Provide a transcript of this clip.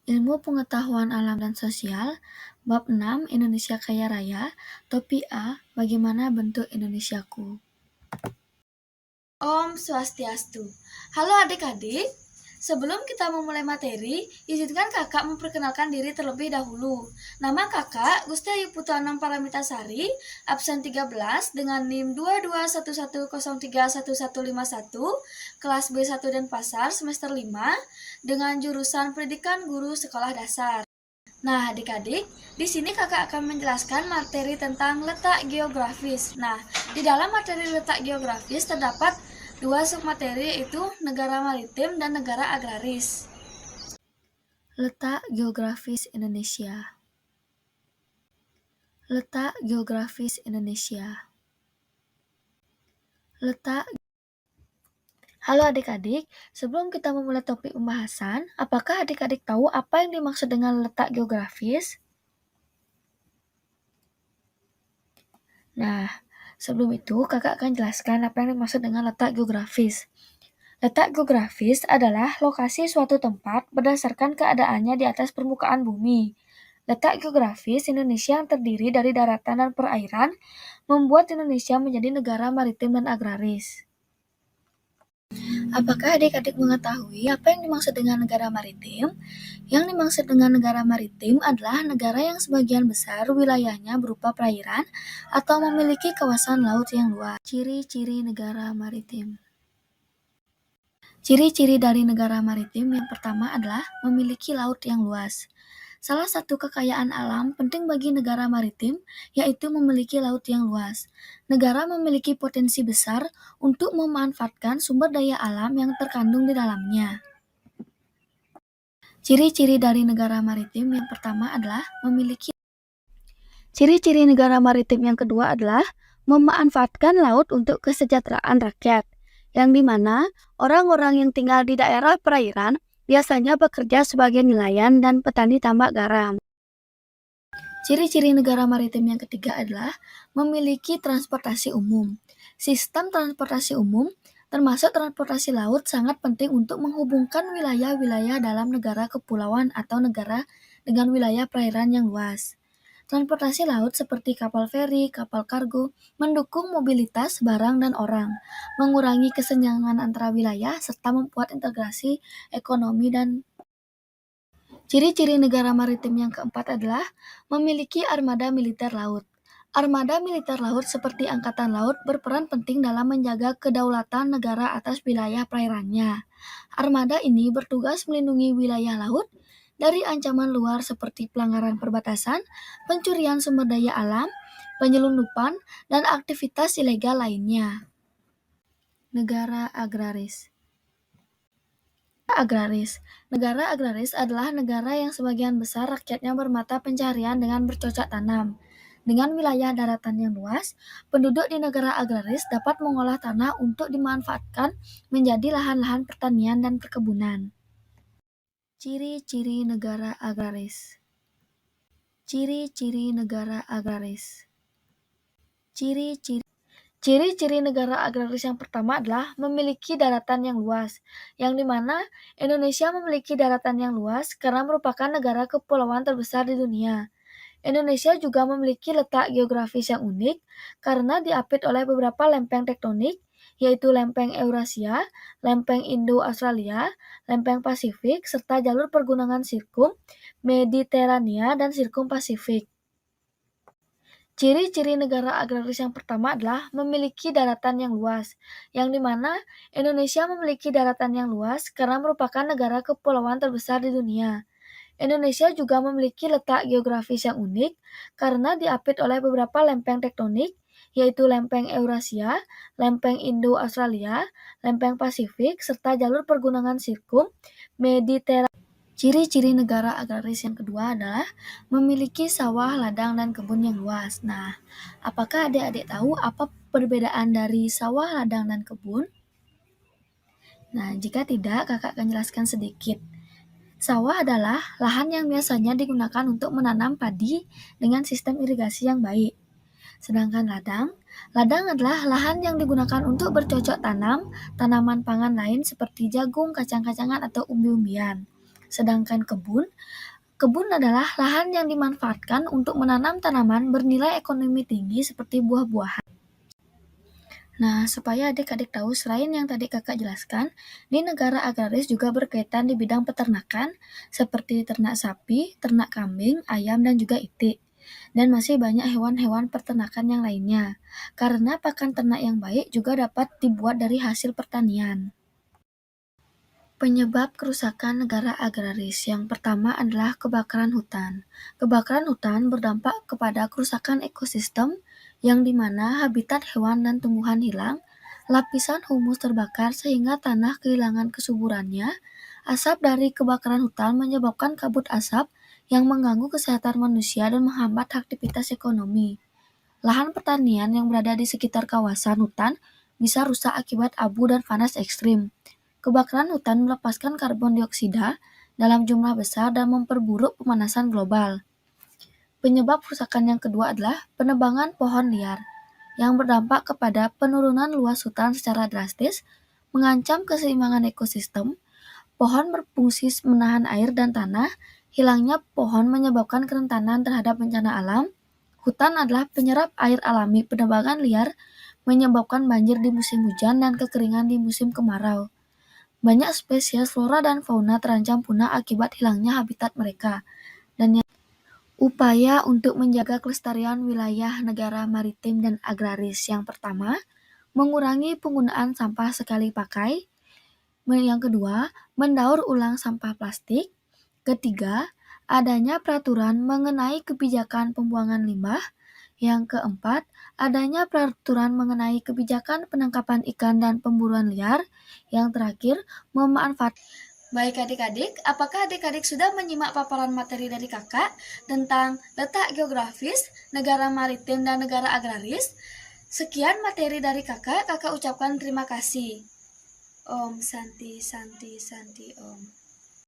Ilmu Pengetahuan Alam dan Sosial, Bab 6 Indonesia Kaya Raya, Topik A, Bagaimana Bentuk Indonesiaku? Om Swastiastu. Halo adik-adik, sebelum kita memulai materi, izinkan kakak memperkenalkan diri terlebih dahulu. Nama kakak Gusti Ayu Putuanam Paramitasari, absen 13 dengan NIM 2211031151, kelas B1 Denpasar semester 5 dengan jurusan Pendidikan Guru Sekolah Dasar. Nah, adik-adik, di sini kakak akan menjelaskan materi tentang letak geografis. Nah, di dalam materi letak geografis terdapat dua submateri, yaitu negara maritim dan negara agraris. Letak geografis Indonesia. Letak geografis Indonesia. Letak. Halo adik-adik, sebelum kita memulai topik pembahasan, apakah adik-adik tahu apa yang dimaksud dengan letak geografis? Nah, sebelum itu kakak akan jelaskan apa yang dimaksud dengan letak geografis. Letak geografis adalah lokasi suatu tempat berdasarkan keadaannya di atas permukaan bumi. Letak geografis Indonesia yang terdiri dari daratan dan perairan membuat Indonesia menjadi negara maritim dan agraris. Apakah adik-adik mengetahui apa yang dimaksud dengan negara maritim? Yang dimaksud dengan negara maritim adalah negara yang sebagian besar wilayahnya berupa perairan atau memiliki kawasan laut yang luas. Ciri-ciri negara maritim. Ciri-ciri dari negara maritim yang pertama adalah memiliki laut yang luas. Salah satu kekayaan alam penting bagi negara maritim yaitu memiliki laut yang luas. Negara memiliki potensi besar untuk memanfaatkan sumber daya alam yang terkandung di dalamnya. Ciri-ciri dari negara maritim yang pertama adalah memiliki. Ciri-ciri negara maritim yang kedua adalah memanfaatkan laut untuk kesejahteraan rakyat, yang dimana orang-orang yang tinggal di daerah perairan biasanya bekerja sebagai nelayan dan petani tambak garam. Ciri-ciri negara maritim yang ketiga adalah memiliki transportasi umum. Sistem transportasi umum, termasuk transportasi laut, sangat penting untuk menghubungkan wilayah-wilayah dalam negara kepulauan atau negara dengan wilayah perairan yang luas. Transportasi laut seperti kapal feri, kapal kargo, mendukung mobilitas barang dan orang, mengurangi kesenjangan antara wilayah, serta membuat integrasi ekonomi dan. Ciri-ciri negara maritim yang keempat adalah memiliki armada militer laut. Armada militer laut seperti Angkatan Laut berperan penting dalam menjaga kedaulatan negara atas wilayah perairannya. Armada ini bertugas melindungi wilayah laut dari ancaman luar seperti pelanggaran perbatasan, pencurian sumber daya alam, penyelundupan, dan aktivitas ilegal lainnya. Negara agraris. Negara agraris adalah negara yang sebagian besar rakyatnya bermata pencaharian dengan bercocok tanam. Dengan wilayah daratan yang luas, penduduk di negara agraris dapat mengolah tanah untuk dimanfaatkan menjadi lahan-lahan pertanian dan perkebunan. Ciri-ciri negara agraris. Ciri-ciri negara agraris. Ciri-ciri negara agraris yang pertama adalah memiliki daratan yang luas, yang dimana Indonesia memiliki daratan yang luas karena merupakan negara kepulauan terbesar di dunia. Indonesia juga memiliki letak geografis yang unik karena diapit oleh beberapa lempeng tektonik, yaitu lempeng Eurasia, lempeng Indo-Australia, lempeng Pasifik, serta jalur pergunungan sirkum, Mediterania, dan sirkum Pasifik. Ciri-ciri negara agraris yang pertama adalah memiliki daratan yang luas, yang dimana Indonesia memiliki daratan yang luas karena merupakan negara kepulauan terbesar di dunia. Indonesia juga memiliki letak geografis yang unik karena diapit oleh beberapa lempeng tektonik, yaitu lempeng Eurasia, lempeng Indo-Australia, lempeng Pasifik, serta jalur pergunungan sirkum, Mediterania. Ciri-ciri negara agraris yang kedua adalah memiliki sawah, ladang, dan kebun yang luas. Nah, apakah adik-adik tahu apa perbedaan dari sawah, ladang, dan kebun? Nah, jika tidak, kakak akan jelaskan sedikit. Sawah adalah lahan yang biasanya digunakan untuk menanam padi dengan sistem irigasi yang baik. Sedangkan ladang adalah lahan yang digunakan untuk bercocok tanam tanaman pangan lain seperti jagung, kacang-kacangan, atau umbi-umbian. Sedangkan kebun adalah lahan yang dimanfaatkan untuk menanam tanaman bernilai ekonomi tinggi seperti buah-buahan. Nah, supaya adik-adik tahu, selain yang tadi kakak jelaskan, di negara agraris juga berkaitan di bidang peternakan, seperti ternak sapi, ternak kambing, ayam, dan juga itik. Dan masih banyak hewan-hewan peternakan yang lainnya, karena pakan ternak yang baik juga dapat dibuat dari hasil pertanian. Penyebab kerusakan negara agraris yang pertama adalah kebakaran hutan. Kebakaran hutan berdampak kepada kerusakan ekosistem yang dimana habitat hewan dan tumbuhan hilang, lapisan humus terbakar sehingga tanah kehilangan kesuburannya. Asap dari kebakaran hutan menyebabkan kabut asap yang mengganggu kesehatan manusia dan menghambat aktivitas ekonomi. Lahan pertanian yang berada di sekitar kawasan hutan bisa rusak akibat abu dan panas ekstrim. Kebakaran hutan melepaskan karbon dioksida dalam jumlah besar dan memperburuk pemanasan global. Penyebab kerusakan yang kedua adalah penebangan pohon liar, yang berdampak kepada penurunan luas hutan secara drastis, mengancam keseimbangan ekosistem. Pohon berfungsi menahan air dan tanah, hilangnya pohon menyebabkan kerentanan terhadap bencana alam. Hutan adalah penyerap air alami. Penebangan liar menyebabkan banjir di musim hujan dan kekeringan di musim kemarau. Banyak spesies flora dan fauna terancam punah akibat hilangnya habitat mereka. Dan upaya untuk menjaga kelestarian wilayah negara maritim dan agraris yang pertama, mengurangi penggunaan sampah sekali pakai. Yang kedua, mendaur ulang sampah plastik. Ketiga, adanya peraturan mengenai kebijakan pembuangan limbah. Yang keempat, adanya peraturan mengenai kebijakan penangkapan ikan dan pemburuan liar. Yang terakhir, memanfaatkan. Baik adik-adik, apakah adik-adik sudah menyimak paparan materi dari kakak tentang letak geografis, negara maritim, dan negara agraris? Sekian materi dari kakak ucapkan terima kasih. Om Santi Santi Santi Om.